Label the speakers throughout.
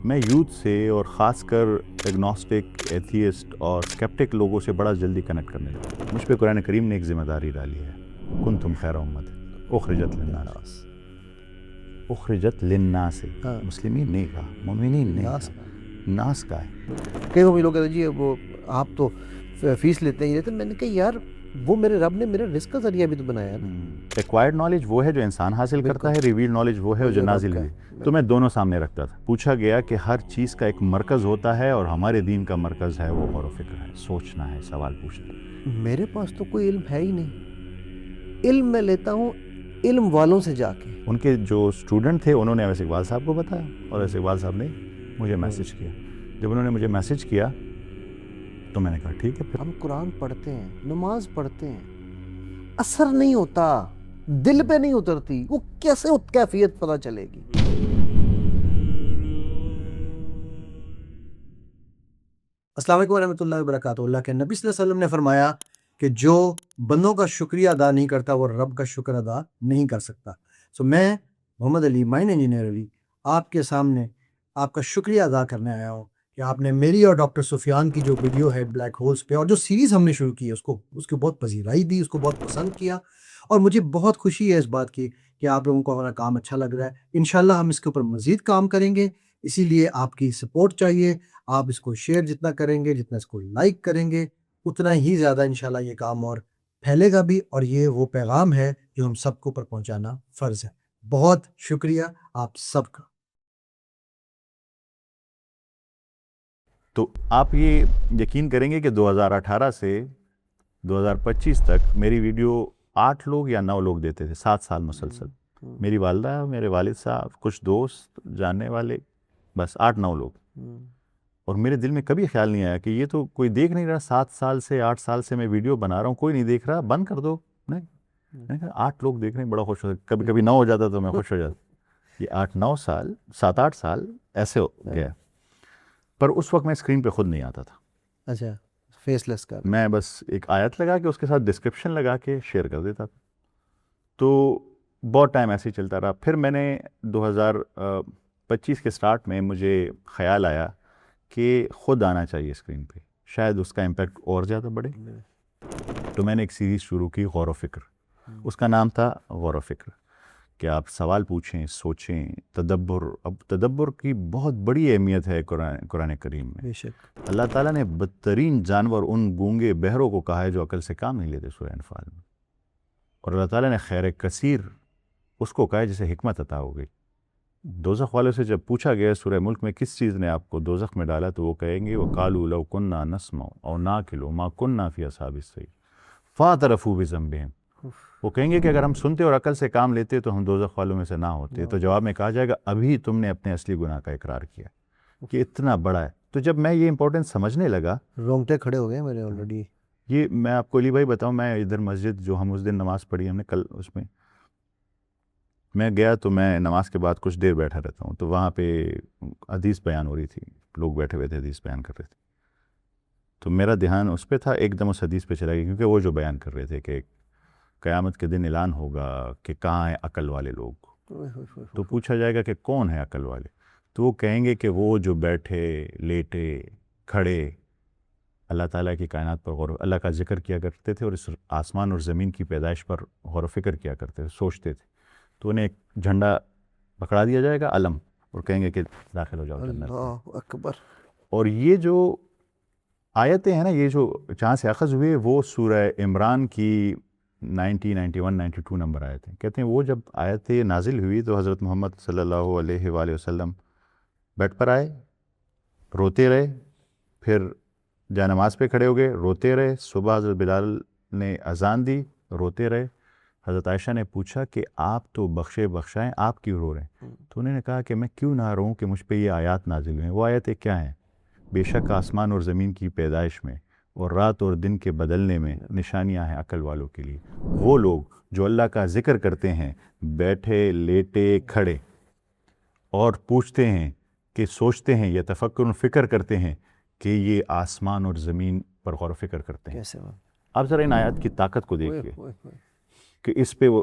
Speaker 1: میں یوتھ سے اور خاص کر ایگنوسٹک، ایتھیسٹ اور اسکیپٹک لوگوں سے بڑا جلدی کنیکٹ کرنے لگا. مجھ پہ قرآن کریم نے ایک ذمہ داری ڈالی ہے، کنتم خیر امت اخرجت للناس. اخرجت للناس، مسلمین نہیں کہا، مومنین نہیں کہا، ناس کا ہے.
Speaker 2: کئی وہ لوگ کہتے ہیں جی وہ آپ تو فیس لیتے ہیں، یہ لیتے ہیں. میں نے کہا یار وہ میرے رب نے میرے رزق کا ذریعہ بھی تو بنایا ہے نا.
Speaker 1: ایکوائرڈ نالج وہ ہے جو انسان حاصل کرتا ہے، ریویلڈ نالج وہ ہے جو نازل ہوئی. تو میں دونوں سامنے رکھتا تھا. پوچھا گیا کہ ہر چیز کا ایک مرکز ہوتا ہے، اور ہمارے دین کا مرکز ہے وہ غور و فکر ہے، سوچنا ہے، سوال پوچھنا ہے.
Speaker 2: میرے پاس تو کوئی علم ہے ہی نہیں. علم میں لیتا ہوں علم والوں سے جا کے.
Speaker 1: ان کے جو اسٹوڈنٹ تھے انہوں نے اویس اقبال صاحب کو بتایا، اور اویس اقبال صاحب نے مجھے میسج کیا. جب انہوں نے مجھے میسج کیا تو میں نے کہا ٹھیک ہے. پھر
Speaker 2: ہم قرآن پڑھتے ہیں، نماز پڑھتے ہیں، اثر نہیں ہوتا، دل پہ نہیں اترتی، وہ کیسے کیفیت پتہ چلے گی؟ السلام علیکم ورحمۃ اللہ وبرکاتہ. اللہ کے نبی صلی اللہ علیہ وسلم نے فرمایا کہ جو بندوں کا شکریہ ادا نہیں کرتا وہ رب کا شکر ادا نہیں کر سکتا. میں محمد علی، مائن انجینئر علی، آپ کے سامنے آپ کا شکریہ ادا کرنے آیا ہوں کہ آپ نے میری اور ڈاکٹر سفیان کی جو ویڈیو ہے بلیک ہولز پہ، اور جو سیریز ہم نے شروع کی ہے اس کو بہت پذیرائی دی، اس کو بہت پسند کیا، اور مجھے بہت خوشی ہے اس بات کی کہ آپ لوگوں کو ہمارا کام اچھا لگ رہا ہے. انشاءاللہ ہم اس کے اوپر مزید کام کریں گے. اسی لیے آپ کی سپورٹ چاہیے. آپ اس کو شیئر جتنا کریں گے، جتنا اس کو لائک کریں گے، اتنا ہی زیادہ انشاءاللہ یہ کام اور پھیلے گا بھی، اور یہ وہ پیغام ہے جو ہم سب کو پر پہنچانا فرض ہے. بہت شکریہ آپ سب کا.
Speaker 1: تو آپ یہ یقین کریں گے کہ 2018 سے 2025 تک میری ویڈیو 8 لوگ یا 9 لوگ دیتے تھے، 7 سال مسلسل. میری والدہ، میرے والد صاحب، کچھ دوست جاننے والے، بس 8-9 لوگ. اور میرے دل میں کبھی خیال نہیں آیا کہ یہ تو کوئی دیکھ نہیں رہا. 7 سال سے 8 سال سے میں ویڈیو بنا رہا ہوں، کوئی نہیں دیکھ رہا، بند کر دو. نہیں، میں نے کہا 8 لوگ دیکھ رہے ہیں، بڑا خوش ہو. کبھی کبھی 9 ہو جاتا تو میں خوش ہو جاتا. یہ 8-9 سال، 7-8 سال ایسے ہو گیا. پر اس وقت میں اسکرین پہ خود نہیں آتا تھا.
Speaker 2: اچھا، فیس لیس کر
Speaker 1: میں بس ایک آیت لگا کے اس کے ساتھ ڈسکرپشن لگا کے شیئر کر دیتا تھا. تو بہت ٹائم ایسے ہی چلتا رہا. پھر میں نے 2025 کے سٹارٹ میں مجھے خیال آیا کہ خود آنا چاہیے اسکرین پہ، شاید اس کا امپیکٹ اور زیادہ بڑھے. تو میں نے ایک سیریز شروع کی غور و فکر. اس کا نام تھا غور و فکر، کہ آپ سوال پوچھیں، سوچیں، تدبر. اب تدبر کی بہت بڑی اہمیت ہے قرآن کریم میں.
Speaker 2: بے شک.
Speaker 1: اللہ تعالیٰ نے بدترین جانور ان گونگے بہروں کو کہا ہے جو عقل سے کام نہیں لیتے، سورہ انفال میں. اور اللہ تعالیٰ نے خیر کثیر اس کو کہا ہے جسے حکمت عطا ہو گئی. دوزخ والوں سے جب پوچھا گیا سورہ ملک میں کس چیز نے آپ کو دوزخ میں ڈالا، تو وہ کہیں گے وَقَالُوا لَوْ كُنَّا نَسْمَعُ أَوْ نَعْقِلُ مَا كُنَّا فِي أَصْحَابِ السَّعِيرِ فَاعْتَرَفُوا بِذَنبِهِمْ. وہ کہیں گے کہ اگر ہم سنتے اور عقل سے کام لیتے تو ہم دوزخ والوں میں سے نہ ہوتے. تو جواب میں کہا جائے گا ابھی تم نے اپنے اصلی گناہ کا اقرار کیا کہ اتنا بڑا ہے. تو جب میں یہ امپورٹنس سمجھنے لگا،
Speaker 2: رونگٹے کھڑے ہو گئے میرے آلریڈی.
Speaker 1: یہ میں آپ کو علی بھائی بتاؤں، میں ادھر مسجد جو ہم اس دن نماز پڑھی ہم نے کل، اس میں گیا تو میں نماز کے بعد کچھ دیر بیٹھا رہتا ہوں. تو وہاں پہ حدیث بیان ہو رہی تھی، لوگ بیٹھے ہوئے تھے حدیث بیان کر رہے تھے. تو میرا دھیان اس پہ تھا، ایک دم اس حدیث پہ چلا گیا، کیونکہ وہ جو بیان کر رہے تھے کہ قیامت کے دن اعلان ہوگا کہ کہاں ہیں عقل والے لوگ. تو پوچھا جائے گا کہ کون ہے عقل والے، تو وہ کہیں گے کہ وہ جو بیٹھے، لیٹے، کھڑے اللہ تعالیٰ کی کائنات پر اللہ کا ذکر کیا کرتے تھے، اور اس آسمان اور زمین کی پیدائش پر غور و فکر کیا کرتے تھے، سوچتے تھے. تو انہیں ایک جھنڈا پکڑا دیا جائے گا، علم، اور کہیں گے کہ داخل ہو جاؤ جنت.
Speaker 2: اللہ اکبر.
Speaker 1: اور یہ جو آیتیں ہیں نا، یہ جو جہاں سے اخذ ہوئے، وہ سورہ عمران کی 90، 91، 92 نمبر آیتیں. کہتے ہیں وہ جب آیتیں نازل ہوئی تو حضرت محمد صلی اللہ علیہ وآلہ وسلم بیڈ پر آئے، روتے رہے، پھر جا نماز پہ کھڑے ہو گئے، روتے رہے. صبح حضرت بلال نے اذان دی، روتے رہے. حضرت عائشہ نے پوچھا کہ آپ تو بخشائیں، آپ کیوں رو رہے ہیں؟ تو انہوں نے کہا کہ میں کیوں نہ رہوں کہ مجھ پہ یہ آیات نازل ہوئے ہیں. وہ آیتیں کیا ہیں؟ بے شک آسمان اور زمین کی پیدائش میں اور رات اور دن کے بدلنے میں نشانیاں ہیں عقل والوں کے لیے. وہ لوگ جو اللہ کا ذکر کرتے ہیں بیٹھے، لیٹے، کھڑے، اور پوچھتے ہیں کہ سوچتے ہیں، یا تفکر فکر کرتے ہیں کہ یہ آسمان اور زمین پر غور و فکر کرتے ہیں. آپ ذرا ان آیات کی طاقت کو دیکھیے کہ اس پہ وہ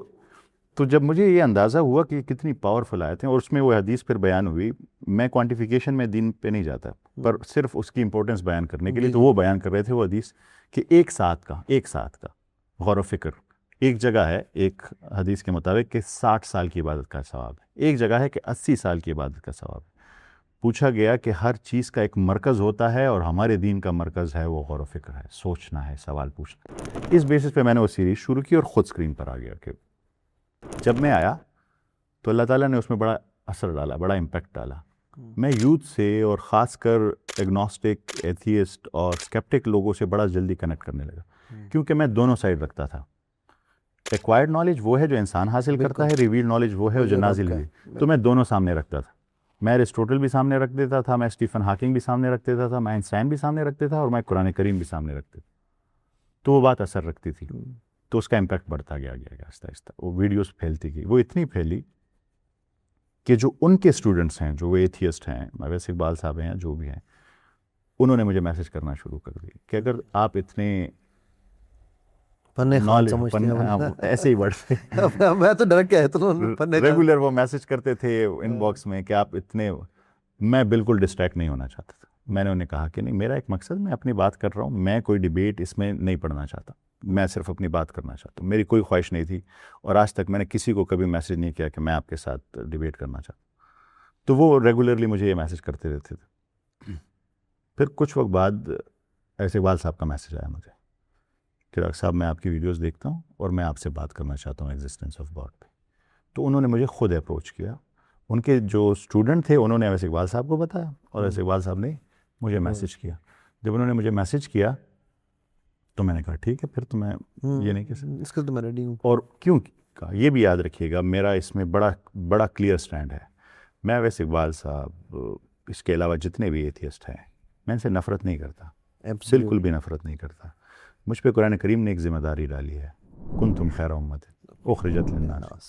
Speaker 1: تو جب مجھے یہ اندازہ ہوا کہ کتنی پاورفل آیتیں، اور اس میں وہ حدیث پھر بیان ہوئی، میں کوانٹیفیکیشن میں دین پہ نہیں جاتا، پر صرف اس کی امپورٹنس بیان کرنے کے لیے، تو وہ بیان کر رہے تھے وہ حدیث کہ ایک ساتھ کا غور و فکر، ایک جگہ ہے ایک حدیث کے مطابق کہ 60 سال کی عبادت کا ثواب ہے، ایک جگہ ہے کہ 80 سال کی عبادت کا ثواب ہے۔ پوچھا گیا کہ ہر چیز کا ایک مرکز ہوتا ہے، اور ہمارے دین کا مرکز ہے وہ غور و فکر ہے، سوچنا ہے، سوال پوچھنا۔ اس بیسس پہ میں نے وہ سیریز شروع کی اور خود اسکرین پر آ گیا کہ جب میں آیا تو اللہ تعالیٰ نے اس میں بڑا اثر ڈالا، بڑا امپیکٹ ڈالا۔ میں یوتھ سے اور خاص کر ایگنوسٹک، ایتھیسٹ اور اسکیپٹک لوگوں سے بڑا جلدی کنیکٹ کرنے لگا، کیونکہ میں دونوں سائڈ رکھتا تھا۔ ایکوائرڈ نالج وہ ہے جو انسان حاصل کرتا ہے، ریویلڈ نالج وہ ہے جو نازل ہوئی، تو میں دونوں سامنے رکھتا تھا۔ میں ایرسٹوٹل بھی سامنے رکھ دیتا تھا، میں اسٹیفن ہاکنگ بھی سامنے رکھ دیتا تھا، میں آئنسٹائن بھی سامنے رکھتا تھا، اور میں قرآن کریم بھی سامنے رکھتا تھا، تو وہ بات اثر رکھتی تھی، تو اس کا امپیکٹ بڑھتا گیا آہستہ آہستہ، وہ ویڈیوز پھیلتی گئی، وہ اتنی پھیلی کہ جو ان کے اسٹوڈنٹس ہیں، جو وہ ایتھیسٹ ہیں، اویس اقبال صاحب ہیں، جو بھی ہیں، انہوں نے مجھے میسج کرنا شروع کر دی کہ اگر آپ اتنے ایسے ہی ورڈ
Speaker 2: میں تو ڈر کے
Speaker 1: ریگولر وہ میسج کرتے تھے ان باکس میں کہ آپ اتنے، میں بالکل ڈسٹریکٹ نہیں ہونا چاہتا تھا۔ میں نے انہیں کہا کہ نہیں، میرا ایک مقصد، میں اپنی بات کر رہا ہوں، میں کوئی ڈیبیٹ اس میں نہیں پڑھنا چاہتا، میں صرف اپنی بات کرنا چاہتا ہوں، میری کوئی خواہش نہیں تھی، اور آج تک میں نے کسی کو کبھی میسج نہیں کیا کہ میں آپ کے ساتھ ڈیبیٹ کرنا چاہتا ہوں۔ تو وہ ریگولرلی مجھے یہ میسج کرتے رہتے تھے۔ پھر کچھ وقت بعد ایسے اقبال صاحب کا میسج آیا مجھے کہ ڈاکٹر صاحب میں آپ کی ویڈیوز دیکھتا ہوں اور میں آپ سے بات کرنا چاہتا ہوں ایگزسٹنس آف گاڈ پہ۔ تو انہوں نے مجھے خود اپروچ کیا، ان کے جو اسٹوڈنٹ تھے انہوں نے ویسے اقبال صاحب کو بتایا، اور ویسے اقبال صاحب نے مجھے میسج کیا۔ جب انہوں نے مجھے میسج کیا تو میں نے کہا ٹھیک ہے، پھر تو میں یہ نہیں کہہ سکتا،
Speaker 2: اس کا تو میں ریڈی ہوں۔
Speaker 1: اور کیوں کہا یہ بھی یاد رکھیے گا، میرا اس میں بڑا کلیئر سٹینڈ ہے۔ میں ویسے اقبال صاحب، اس کے علاوہ جتنے بھی ایتھیسٹ ہیں، میں ان سے نفرت نہیں کرتا، بالکل بھی نفرت نہیں کرتا۔ مجھ پہ قرآن کریم نے ایک ذمہ داری ڈالی ہے، کنتم خیر امت اخرجت للناس،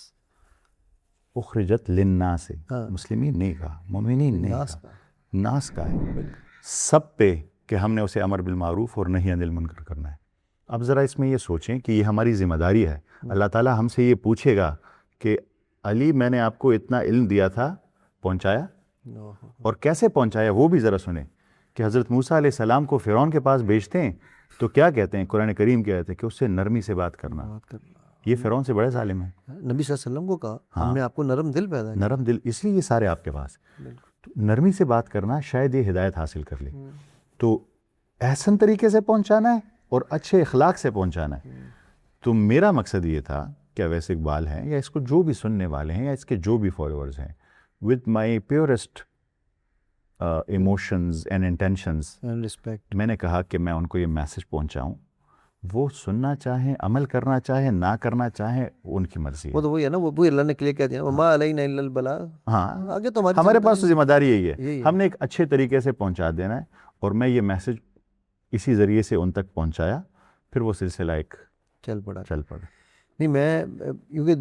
Speaker 1: اخرجت للناس، مسلمین نہیں کہا، مومنین نہیں کہا، ناس کا ہے، سب پہ کہ ہم نے اسے امر بالمعروف اور نہی عن المنکر کرنا ہے۔ اب ذرا اس میں یہ سوچیں کہ یہ ہماری ذمہ داری ہے۔ اللہ تعالیٰ ہم سے یہ پوچھے گا کہ علی میں نے آپ کو اتنا علم دیا تھا، پہنچایا؟ اور کیسے پہنچایا وہ بھی ذرا سنیں کہ حضرت موسیٰ علیہ السلام کو فرعون کے پاس بھیجتے ہیں تو کیا کہتے ہیں، قرآن کریم کیا کہتے ہیں کہ اس سے نرمی سے بات کرنا۔ یہ فرعون سے بڑے ظالم ہیں۔
Speaker 2: نبی صلی اللہ علیہ وسلم کو کہا ہم نے آپ کو نرم دل پیدا کیا،
Speaker 1: نرم دل، اس لیے یہ سارے آپ کے پاس، نرمی سے بات کرنا، شاید یہ ہدایت حاصل کر لے۔ تو احسن طریقے سے پہنچانا ہے اور اچھے اخلاق سے پہنچانا ہے۔ تو میرا مقصد یہ تھا کہ اویس اقبال ہیں یا اس کو جو بھی سننے والے ہیں یا اس کے جو بھی فالوورز ہیں، with my purest emotions and intentions، میں نے کہا کہ میں ان کو یہ میسج پہنچاؤں، وہ سننا چاہیں، عمل کرنا چاہیں، نہ کرنا چاہیں، ان کی مرضی ہے۔
Speaker 2: وہ تو وہی ہے نا، وہ اللہ نے کلیئر کہہ دیا وما علینا الا البلاغ۔
Speaker 1: ہاں،
Speaker 2: آگے تو
Speaker 1: ہمارے پاس تو ذمہ داری یہی ہے، ہم نے ایک اچھے طریقے سے پہنچا دینا ہے، اور میں یہ میسج اسی ذریعے سے ان تک پہنچایا، پھر وہ سلسلہ ایک چل پڑا۔
Speaker 2: نہیں، میں کیونکہ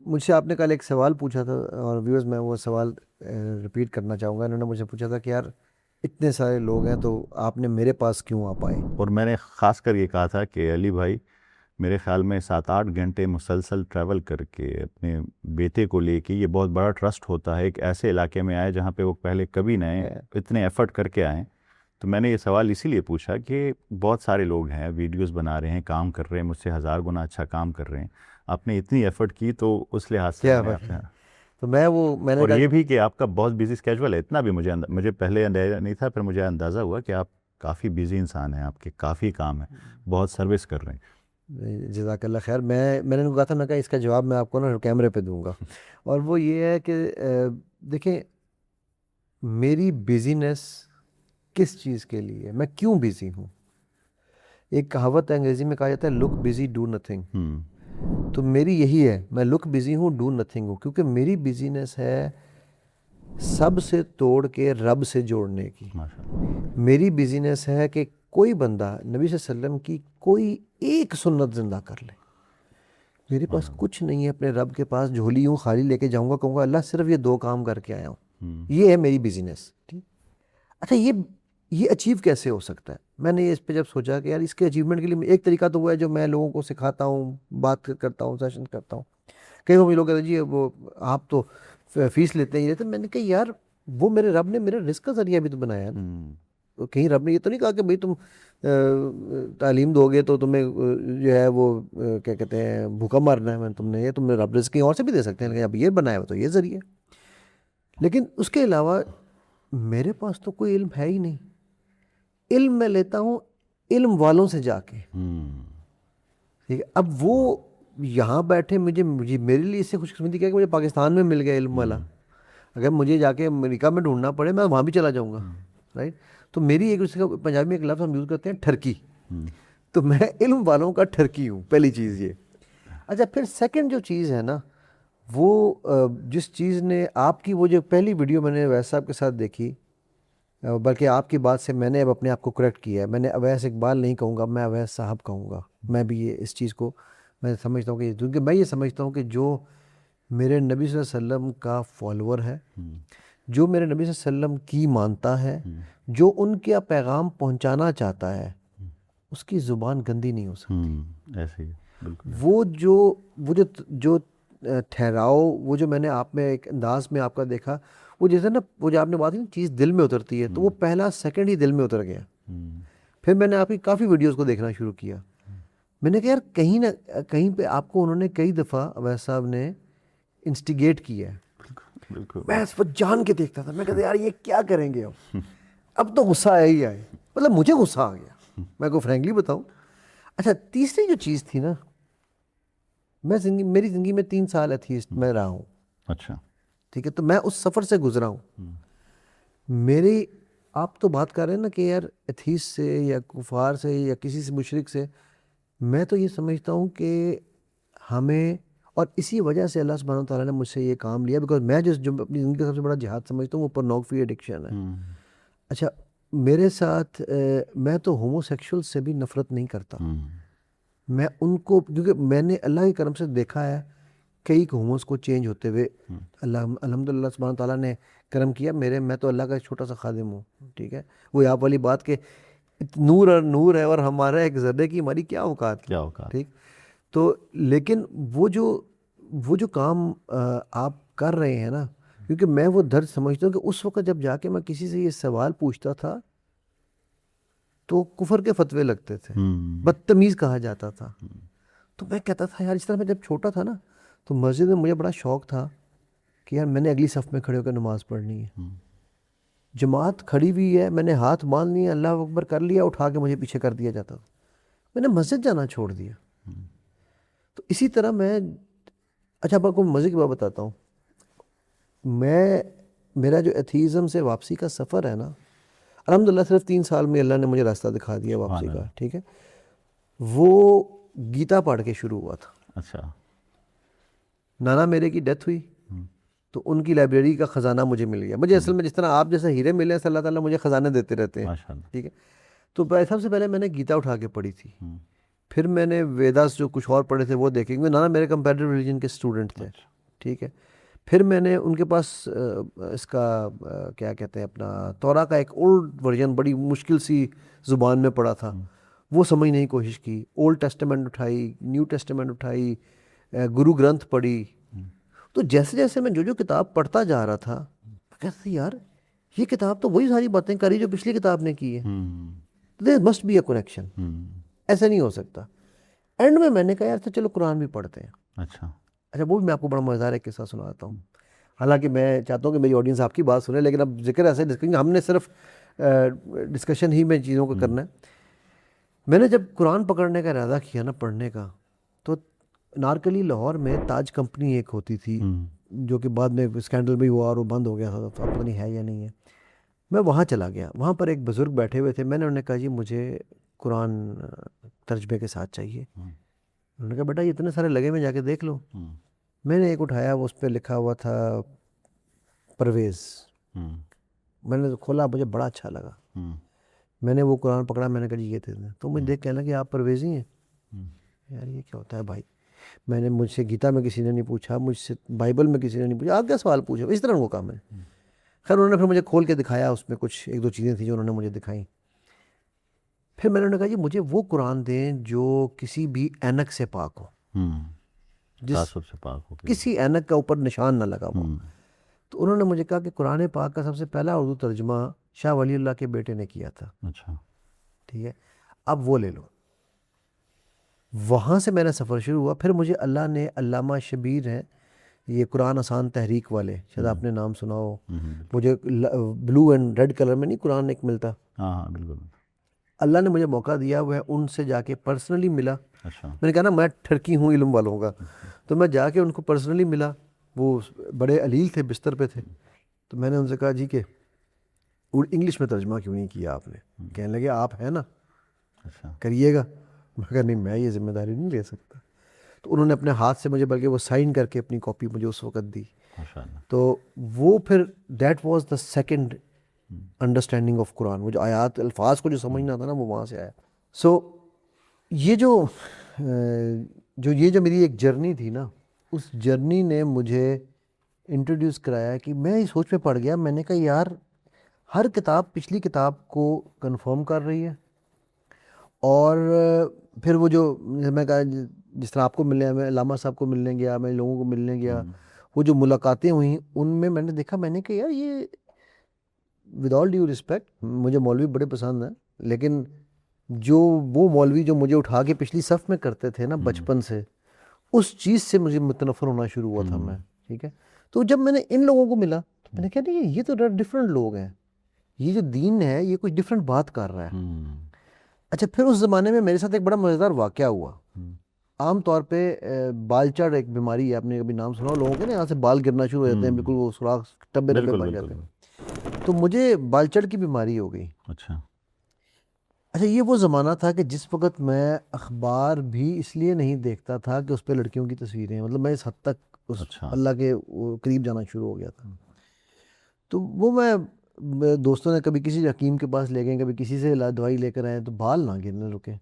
Speaker 2: مجھ سے آپ نے کل ایک سوال پوچھا تھا، اور ویورز میں وہ سوال ریپیٹ کرنا چاہوں گا۔ انہوں نے مجھے پوچھا تھا کہ یار اتنے سارے لوگ ہیں تو آپ نے میرے پاس کیوں آپ آئے؟
Speaker 1: اور میں نے خاص کر یہ کہا تھا کہ علی بھائی، میرے خیال میں 7-8 گھنٹے مسلسل ٹریول کر کے اپنے بیٹے کو لے کے، یہ بہت بڑا ٹرسٹ ہوتا ہے ایک ایسے علاقے میں آئے جہاں پہ وہ پہلے کبھی نہ اتنے ایفرٹ کر کے آئیں۔ تو میں نے یہ سوال اسی لیے پوچھا کہ بہت سارے لوگ ہیں، ویڈیوز بنا رہے ہیں، کام کر رہے ہیں، مجھ سے 1000 گنا اچھا کام کر رہے ہیں، آپ نے اتنی ایفرٹ کی، تو اس لحاظ سے
Speaker 2: تو میں نے
Speaker 1: اور یہ بھی کہ آپ کا بہت بیزی اسکیجول ہے، اتنا بھی مجھے پہلے اندازہ نہیں تھا، پھر مجھے اندازہ ہوا کہ آپ کافی بیزی انسان ہیں، آپ کے کافی کام ہیں، بہت سروس کر رہے ہیں۔
Speaker 2: جزاک اللہ خیر۔ میں نے کہا تھا، میں کہا اس کا جواب میں آپ کو نا کیمرے پہ دوں گا، اور وہ یہ ہے کہ دیکھیں میری بیزینس کس چیز کے لیے، میں کیوں بیزی ہوں۔ ایک کہاوت انگریزی میں کہا جاتا ہے لک بیزی ڈو نتھنگ، تو میری یہی ہے، میں لک بیزی ہوں، ڈو نتھنگ ہوں، کیونکہ میری بیزینس ہے سب سے توڑ کے رب سے جوڑنے کی۔ میری بیزینس ہے کہ کوئی بندہ نبی صلی اللہ علیہ وسلم کی کوئی ایک سنت زندہ کر لے۔ میرے پاس کچھ نہیں ہے، اپنے رب کے پاس جھولی ہوں خالی لے کے جاؤں گا، کہوں گا اللہ صرف یہ 2 کام کر کے آیا ہوں، یہ ہے میری بیزینس۔ اچھا، یہ اچیو کیسے ہو سکتا ہے؟ میں نے اس پہ جب سوچا کہ یار اس کے اچیومنٹ کے لیے ایک طریقہ تو وہ ہے جو میں لوگوں کو سکھاتا ہوں، بات کرتا ہوں، سیشن کرتا ہوں، کئی وہ لوگ کہتے ہیں جی وہ آپ تو فیس لیتے ہیں یہ لیتے ہیں. میں نے کہا یار وہ میرے رب نے میرے رزق کا ذریعہ بھی تو بنایا نا. کہیں رب نے یہ تو نہیں کہا کہ بھئی تم تعلیم دو گے تو تمہیں جو ہے وہ کیا کہتے ہیں بھوکا مارنا ہے. تم نے یہ تم رب رزق کہیں اور سے بھی دے سکتے ہیں, لیکن اب یہ بنایا ہوا تو یہ ذریعہ. لیکن اس کے علاوہ میرے پاس تو کوئی علم ہے ہی نہیں. علم میں لیتا ہوں علم والوں سے جا کے. ٹھیک ہے, اب وہ یہاں بیٹھے مجھے میرے لیے اس سے خوش قسمتی کیا کہ مجھے پاکستان میں مل گیا علم والا. اگر مجھے جا کے امریکہ میں ڈھونڈنا پڑے میں وہاں بھی چلا جاؤں گا. رائٹ, تو میری ایک اس کا پنجابی میں ایک لفظ ہم یوز کرتے ہیں ٹھرکی. تو میں علم والوں کا ٹھرکی ہوں, پہلی چیز یہ. اچھا پھر سیکنڈ جو چیز ہے نا وہ جس چیز نے آپ کی وہ جو پہلی ویڈیو میں نے اویس صاحب کے ساتھ دیکھی, بلکہ آپ کی بات سے میں نے اب اپنے آپ کو کریکٹ کیا ہے. میں نے اویس اقبال نہیں کہوں گا, میں اویس صاحب کہوں گا. میں بھی یہ اس چیز کو میں سمجھتا ہوں کہ کیونکہ میں یہ سمجھتا ہوں کہ جو میرے نبی صلی اللہ علیہ وسلم کا فالوور ہے, جو میرے نبی صلی اللہ علیہ وسلم کی مانتا ہے, جو ان کا پیغام پہنچانا چاہتا ہے, اس کی زبان گندی نہیں ہو سکتی.
Speaker 1: ایسے ہی بالکل.
Speaker 2: وہ جو ٹھہراؤ, وہ جو میں نے آپ میں ایک انداز میں آپ کا دیکھا, وہ جیسے نا وہ جو آپ نے بات کی چیز دل میں اترتی ہے, تو وہ پہلا سیکنڈ ہی دل میں اتر گیا. پھر میں نے آپ کی کافی ویڈیوز کو دیکھنا شروع کیا. میں نے کہا یار کہیں نہ کہیں پہ آپ کو انہوں نے کئی دفعہ اویس صاحب نے انسٹیگیٹ کیا ہے. میں اس پر جان کے دیکھتا تھا, میں کہتا یار یہ کیا کریں گے اب تو غصہ آیا ہی آئے. مطلب مجھے غصہ آ گیا, میں کو فرینکلی بتاؤں. اچھا تیسری جو چیز تھی نا, میری زندگی میں 3 سال ایتھیسٹ میں رہا ہوں.
Speaker 1: اچھا
Speaker 2: ٹھیک ہے, تو میں اس سفر سے گزرا ہوں. میری آپ تو بات کر رہے ہیں نا کہ یار ایتھیسٹ سے یا کفار سے یا کسی سے مشرک سے, میں تو یہ سمجھتا ہوں کہ ہمیں, اور اسی وجہ سے اللہ سبحانہ وتعالیٰ نے مجھ سے یہ کام لیا, بیکاز میں جو اپنی زندگی کا سب سے بڑا جہاد سمجھتا ہوں وہ پورنوگرافی ایڈکشن ہے. اچھا میرے ساتھ میں تو ہومو سیکشول سے بھی نفرت نہیں کرتا. میں ان کو, کیونکہ میں نے اللہ کے کرم سے دیکھا ہے کئی ہوموز کو چینج ہوتے ہوئے. الحمدللہ سبحانہ تعالیٰ نے کرم کیا میں تو اللہ کا ایک چھوٹا سا خادم ہوں. ٹھیک ہے, وہ آپ والی بات کہ نور اور نور ہے اور ہمارا ایک ذرے کی ہماری کیا اوقات. ٹھیک, تو لیکن وہ جو کام آپ کر رہے ہیں نا, کیونکہ میں وہ درد سمجھتا ہوں کہ اس وقت جب جا کے میں کسی سے یہ سوال پوچھتا تھا تو کفر کے فتوے لگتے تھے, بدتمیز کہا جاتا تھا. تو میں کہتا تھا یار اس طرح میں جب چھوٹا تھا نا تو مسجد میں مجھے بڑا شوق تھا کہ یار میں نے اگلی صف میں کھڑے ہو کر نماز پڑھنی ہے. جماعت کھڑی ہوئی ہے, میں نے ہاتھ باندھ لیا, اللہ اکبر کر لیا, اٹھا کے مجھے پیچھے کر دیا جاتا تھا. میں نے مسجد جانا چھوڑ دیا. تو اسی طرح میں, اچھا آپ کو مزے کی بات بتاتا ہوں, میرا جو ایتھیزم سے واپسی کا سفر ہے نا, الحمدللہ صرف 3 سال میں اللہ نے مجھے راستہ دکھا دیا واپسی کا. ٹھیک ہے, وہ گیتا پڑھ کے شروع ہوا تھا.
Speaker 1: اچھا,
Speaker 2: نانا میرے کی ڈیتھ ہوئی تو ان کی لائبریری کا خزانہ مجھے مل گیا. مجھے اصل میں جس طرح آپ جیسے ہیرے ملے ہیں اللہ تعالیٰ مجھے خزانے دیتے رہتے ہیں. ٹھیک ہے, تو سب سے پہلے میں نے گیتا اٹھا کے پڑھی تھی. پھر میں نے ویداس جو کچھ اور پڑھے تھے وہ دیکھیں گے. نانا میرے کمپیریٹیو ریلیجن کے اسٹوڈنٹ تھے. ٹھیک ہے, پھر میں نے ان کے پاس اس کا کیا کہتے ہیں اپنا تورا کا ایک اولڈ ورژن بڑی مشکل سی زبان میں پڑھا تھا, وہ سمجھنے کی کوشش کی. اولڈ ٹیسٹمنٹ اٹھائی, نیو ٹیسٹمنٹ اٹھائی, گرو گرنتھ پڑھی. تو جیسے جیسے میں جو کتاب پڑھتا جا رہا تھا میں کہتا تھا یار یہ کتاب تو وہی ساری باتیں کری جو پچھلی کتاب نے کی ہے. There must be a connection, ایسا نہیں ہو سکتا. اینڈ میں نے کہا یار چلو قرآن بھی پڑھتے ہیں.
Speaker 1: اچھا
Speaker 2: وہ بھی میں آپ کو بڑا مزیدار ایک قصہ سناتا ہوں. حالانکہ میں چاہتا ہوں کہ میری آڈینس آپ کی بات سنے, لیکن اب ذکر ایسے ہم نے صرف ڈسکشن ہی میں چیزوں کو کرنا ہے. میں نے جب قرآن پکڑنے کا ارادہ کیا نا پڑھنے کا, تو نارکلی لاہور میں تاج کمپنی ایک ہوتی تھی جو کہ بعد میں اسکینڈل بھی ہوا اور وہ بند ہو گیا تھا, پتہ نہیں ہے یا نہیں ہے. میں وہاں چلا گیا, وہاں پر ایک بزرگ بیٹھے ہوئے تھے. میں نے انہیں کہا جی مجھے قرآن ترجمے کے ساتھ چاہیے. انہوں نے کہا بیٹا یہ اتنے سارے لگے میں جا کے دیکھ لو. میں نے ایک اٹھایا, وہ اس پہ لکھا ہوا تھا پرویز. میں نے کھولا, مجھے بڑا اچھا لگا. میں نے وہ قرآن پکڑا, میں نے کہا جی یہ تھے. تو مجھے دیکھ کہنا کہ آپ پرویزی ہیں. یار یہ کیا ہوتا ہے بھائی, میں نے مجھ سے گیتا میں کسی نے نہیں پوچھا, مجھ سے بائبل میں کسی نے نہیں پوچھا, آپ کیا سوال پوچھا, اس طرح وہ کام ہے. خیر انہوں نے پھر مجھے کھول کے دکھایا, اس میں کچھ 1-2 چیزیں تھیں جو انہوں نے مجھے دکھائیں. پھر میں نے کہا جی مجھے وہ قرآن دیں جو کسی بھی اینک سے پاک ہو.
Speaker 1: تعصب سے پاک ہو کے.
Speaker 2: کسی اینک کا اوپر نشان نہ لگا ہوا. تو انہوں نے مجھے کہا کہ قرآن پاک کا سب سے پہلا اردو ترجمہ شاہ ولی اللہ کے بیٹے نے کیا تھا.
Speaker 1: اچھا.
Speaker 2: ٹھیک ہے, اب وہ لے لو. وہاں سے میرا سفر شروع ہوا. پھر مجھے اللہ نے, علامہ شبیر ہیں یہ قرآن آسان تحریک والے, شاید آپ نے نام سنا ہو. مجھے بلو اینڈ ریڈ کلر میں نہیں قرآن ایک ملتا,
Speaker 1: ہاں ہاں بالکل.
Speaker 2: اللہ نے مجھے موقع دیا, وہ ان سے جا کے پرسنلی ملا.
Speaker 1: اچھا.
Speaker 2: میں نے کہا نا میں ٹھرکی ہوں علم والوں کا, تو میں جا کے ان کو پرسنلی ملا. وہ بڑے علیل تھے, بستر پہ تھے. تو میں نے ان سے کہا جی کہ انگلش میں ترجمہ کیوں نہیں کیا آپ نے؟ کہنے لگے آپ ہیں نا,
Speaker 1: اچھا
Speaker 2: کریے گا. میں کہا نہیں, میں یہ ذمہ داری نہیں لے سکتا. تو انہوں نے اپنے ہاتھ سے مجھے بلکہ وہ سائن کر کے اپنی کاپی مجھے اس وقت دی.
Speaker 1: ماشاء اللہ.
Speaker 2: تو وہ پھر that was the second understanding of Quran. وہ جو آیات الفاظ کو جو سمجھنا تھا نا, وہ وہاں سے آیا. سو یہ جو میری ایک جرنی تھی نا, اس جرنی نے مجھے انٹروڈیوس کرایا کہ میں اس سوچ میں پڑ گیا. میں نے کہا یار ہر کتاب پچھلی کتاب کو کنفرم کر رہی ہے, اور پھر وہ جو میں کہا جس طرح آپ کو ملنے, میں علامہ صاحب کو ملنے گیا, میں لوگوں کو ملنے گیا, وہ جو ملاقاتیں ہوئیں ان میں نے دیکھا, میں نے کہا یار یہ ود آل ڈیو رسپیکٹ, مجھے مولوی بڑے پسند ہیں, لیکن جو وہ مولوی جو مجھے اٹھا کے پچھلی صف میں کرتے تھے نا بچپن سے, اس چیز سے مجھے متنفر ہونا شروع ہوا تھا میں. ٹھیک ہے, تو جب میں نے ان لوگوں کو ملا تو میں نے کہا نہیں یہ تو ڈفرینٹ لوگ ہیں, یہ جو دین ہے یہ کچھ ڈفرینٹ بات کر رہا ہے. اچھا, پھر اس زمانے میں میرے ساتھ ایک بڑا مزیدار واقعہ ہوا. عام طور پہ بال چڑھ ایک بیماری ہے, آپ نے کبھی نام سنا ہو لوگوں کے نا, یہاں سے بال گرنا شروع ہو جاتے ہیں, بالکل وہ سوراخ ٹبے ٹبے بن جاتے ہیں. تو مجھے بال چڑھ کی بیماری ہو گئی.
Speaker 1: اچھا.
Speaker 2: اچھا, یہ وہ زمانہ تھا کہ جس وقت میں اخبار بھی اس لیے نہیں دیکھتا تھا کہ اس پہ لڑکیوں کی تصویریں, مطلب میں اس حد تک اس اللہ کے قریب جانا شروع ہو گیا تھا. تو وہ میں دوستوں نے کبھی کسی حکیم کے پاس لے گئے, کبھی کسی سے دوائی لے کر آئے تو بال نہ گرنے رکے.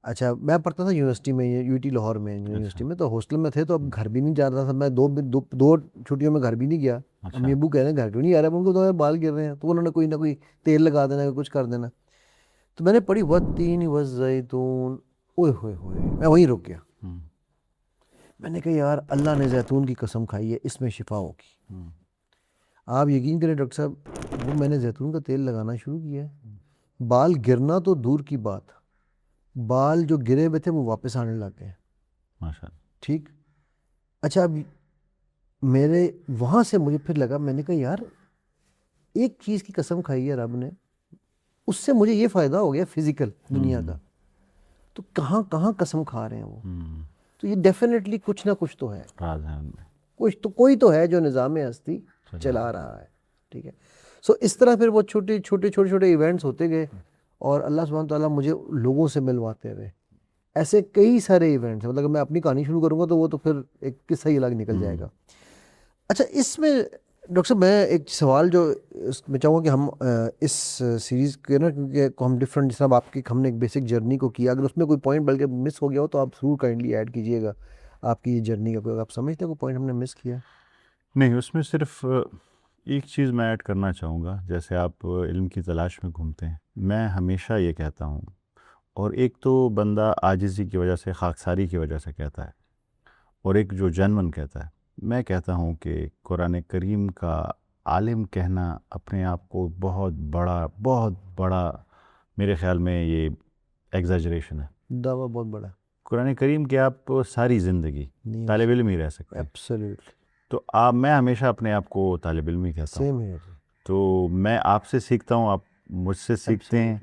Speaker 2: اچھا, میں پڑھتا تھا یونیورسٹی میں, یو ٹی لاہور میں یونیورسٹی میں, تو ہاسٹل میں تھے, تو اب گھر بھی نہیں جا رہا تھا میں. دو چھٹیوں میں گھر بھی نہیں گیا. امی ابو کہہ رہے ہیں گھر کیوں نہیں آ رہا, ان کو تو بال گر رہے ہیں, تو انہوں نے کوئی نہ کوئی تیل لگا دینا, کچھ کر دینا. تو میں نے پڑھی والتین والزیتون, اوئے ہوئے ہوئے, میں وہیں رک گیا. میں نے کہا یار اللہ نے زیتون کی قسم کھائی ہے, اس میں شفا ہوگی. آپ یقین کریں ڈاکٹر صاحب, وہ میں نے زیتون کا تیل لگانا شروع کیا ہے, بال گرنا تو دور کی بات, بال جو گرے ہوئے تھے وہ واپس آنے لگ گئے. ٹھیک. اچھا, اب میرے وہاں سے مجھے پھر لگا, میں نے کہا یار ایک چیز کی قسم کھائی ہے رب نے, اس سے مجھے یہ فائدہ ہو گیا فزیکل دنیا کا, تو کہاں کہاں قسم کھا رہے ہیں وہ. تو یہ ڈیفینیٹلی کچھ نہ کچھ تو ہے, کوئی تو ہے جو نظام ہستی چلا رہا ہے. ٹھیک ہے. سو اس طرح پھر وہ چھوٹے ایونٹس ہوتے گئے, اور اللہ سبحانہ تعالیٰ مجھے لوگوں سے ملواتے رہے. ایسے کئی سارے ایونٹس ہیں, مطلب میں اپنی کہانی شروع کروں گا تو وہ تو پھر ایک قصہ ہی الگ نکل جائے گا. اچھا, اس میں ڈاکٹر صاحب میں ایک سوال جو میں چاہوں گا کہ ہم اس سیریز کے نا, کیونکہ ہم ڈفرینٹ, جس طرح آپ کی ہم نے ایک بیسک جرنی کو کیا, اگر اس میں کوئی پوائنٹ بلکہ مس ہو گیا ہو تو آپ ضرور کائنڈلی ایڈ کیجیے گا آپ کی جرنی کا. کوئی آپ سمجھتے ہیں کوئی پوائنٹ ہم نے مس کیا؟
Speaker 1: نہیں, اس میں صرف ایک چیز میں ایڈ کرنا چاہوں گا. جیسے آپ علم کی تلاش میں گھومتے ہیں, میں ہمیشہ یہ کہتا ہوں, اور ایک تو بندہ عاجزی کی وجہ سے, خاکساری کی وجہ سے کہتا ہے, اور ایک جو جنون کہتا ہے. میں کہتا ہوں کہ قرآن کریم کا عالم کہنا اپنے آپ کو بہت بڑا میرے خیال میں یہ ایگزیجریشن ہے,
Speaker 2: دعویٰ بہت بڑا.
Speaker 1: قرآن کریم کے آپ ساری زندگی طالب علم ہی رہ سکتے ہیں.
Speaker 2: ایبسلیوٹلی.
Speaker 1: تو میں ہمیشہ اپنے آپ کو طالب علم ہی کہتا ہوں.
Speaker 2: سیم ہے.
Speaker 1: تو میں آپ سے سیکھتا ہوں, آپ مجھ سے سیکھتے ہیں,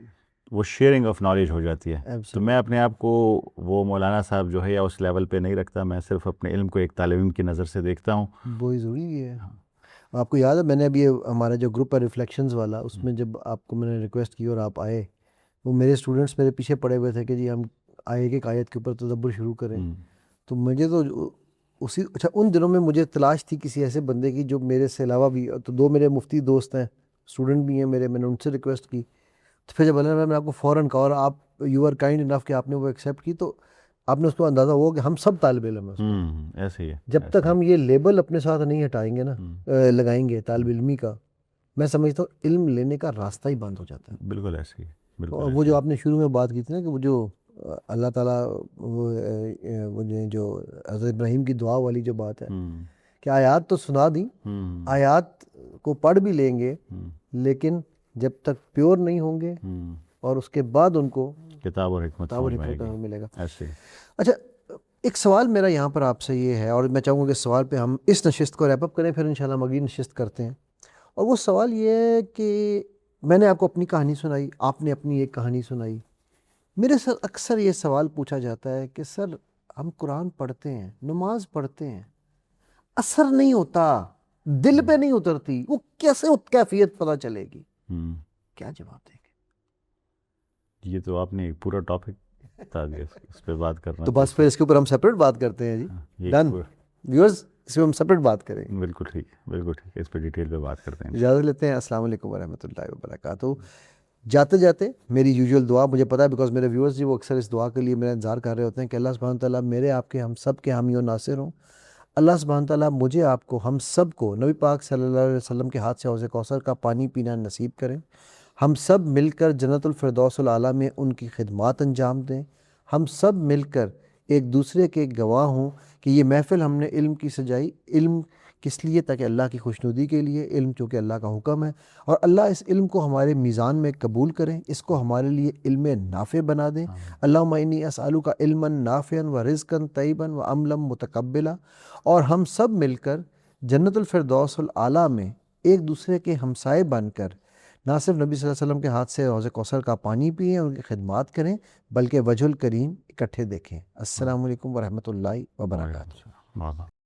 Speaker 1: وہ شیئرنگ آف نالج ہو جاتی ہے. تو میں اپنے آپ کو وہ مولانا صاحب جو ہے یا اس لیول پہ نہیں رکھتا, میں صرف اپنے علم کو ایک طالب علم کی نظر سے دیکھتا ہوں.
Speaker 2: وہی ضروری ہے. آپ کو یاد ہے میں نے ابھی ہمارا جو گروپ ہے ریفلیکشنز والا, اس میں جب آپ کو میں نے ریکویسٹ کی اور آپ آئے, وہ میرے اسٹوڈنٹس میرے پیچھے پڑے ہوئے تھے کہ جی ہم آئے ایک آیت کے اوپر تدبر شروع کریں. تو مجھے تو اچھا ان دنوں میں مجھے تلاش تھی کسی ایسے بندے کی جو میرے سے علاوہ بھی, تو 2 میرے مفتی دوست ہیں, اسٹوڈنٹ بھی ہیں میرے, میں نے ان سے ریکویسٹ کی. تو پھر جب اللہ نے آپ کو فوراً کہا, اور آپ یو آر کائنڈ انف کہ آپ نے وہ ایکسیپٹ کی, تو آپ نے اس کو اندازہ ہوا کہ ہم سب طالب علم ہیں.
Speaker 1: ایسے ہی ہے.
Speaker 2: جب تک ہم یہ لیبل اپنے ساتھ نہیں ہٹائیں گے نا, لگائیں گے طالب علمی کا, میں سمجھتا ہوں علم لینے کا راستہ ہی بند ہو جاتا ہے.
Speaker 1: بالکل ایسے ہی.
Speaker 2: اور وہ جو آپ نے شروع میں بات کی تھی نا کہ وہ جو اللہ تعالیٰ وہ جو حضرت ابراہیم کی دعا والی جو بات ہے کہ آیات تو سنا دی، آیات کو پڑھ بھی لیں گے لیکن جب تک پیور نہیں ہوں گے اور اس کے بعد ان کو
Speaker 1: کتاب اور حکمت
Speaker 2: ملے گا.
Speaker 1: ایسے.
Speaker 2: اچھا ایک سوال میرا یہاں پر آپ سے یہ ہے، اور میں چاہوں گا کہ اس سوال پہ ہم اس نشست کو ریپ اپ کریں، پھر انشاءاللہ ہم اگلی نشست کرتے ہیں. اور وہ سوال یہ ہے کہ میں نے آپ کو اپنی کہانی سنائی، آپ نے اپنی ایک کہانی سنائی. میرے سر اکثر یہ سوال پوچھا جاتا ہے کہ سر ہم قرآن پڑھتے ہیں، نماز پڑھتے ہیں، اثر نہیں ہوتا، دل پہ نہیں اترتی، وہ کیسے کیفیت پتہ چلے گی؟ کیا جواب دیں گے؟
Speaker 1: یہ تو آپ نے ایک پورا ٹاپک بتا دیا، اس پہ بات کرنا
Speaker 2: تو بس پھر اس کے اوپر ہم سیپریٹ بات کرتے ہیں جی. ڈن ویورز، اس پہ ہم سیپریٹ بات کریں گے.
Speaker 1: بالکل ٹھیک، بالکل ٹھیک، اس پہ ڈیٹیل پہ بات کرتے ہیں.
Speaker 2: اجازت لیتے ہیں. السلام علیکم ورحمۃ اللہ وبرکاتہ. جاتے جاتے میری یوزول دعا، مجھے پتا ہے بیکاز میرے ویورز جی وہ اکثر اس دعا کے لیے میرا انتظار کر رہے ہوتے ہیں کہ اللہ سبحانہ تعالیٰ میرے آپ کے ہم سب کے حامی و ناصر ہوں. اللہ سبحانہ تعالیٰ مجھے آپ کو ہم سب کو نبی پاک صلی اللہ علیہ وسلم کے ہاتھ سے حوض کوثر کا پانی پینا نصیب کریں. ہم سب مل کر جنت الفردوس الاعلیٰ میں ان کی خدمات انجام دیں. ہم سب مل کر ایک دوسرے کے گواہ ہوں کہ یہ محفل ہم نے علم کی سجائی، علم کس لیے؟ تاکہ اللہ کی خوشنودی کے لیے، علم چونکہ اللہ کا حکم ہے، اور اللہ اس علم کو ہمارے میزان میں قبول کریں، اس کو ہمارے لیے علم نافع بنا دیں. اللہم انی اسألک علما نافعا و رزقا طیبا و عملا متقبلا. اور ہم سب مل کر جنت الفردوس الاعلیٰ میں ایک دوسرے کے ہمسائے بن کر نہ صرف نبی صلی اللہ علیہ وسلم کے ہاتھ سے حوض کوثر کا پانی پئیں، ان کی خدمات کریں، بلکہ وجہ الکریم اکٹھے دیکھیں. السلام علیکم ورحمۃ اللہ وبرکاتہ.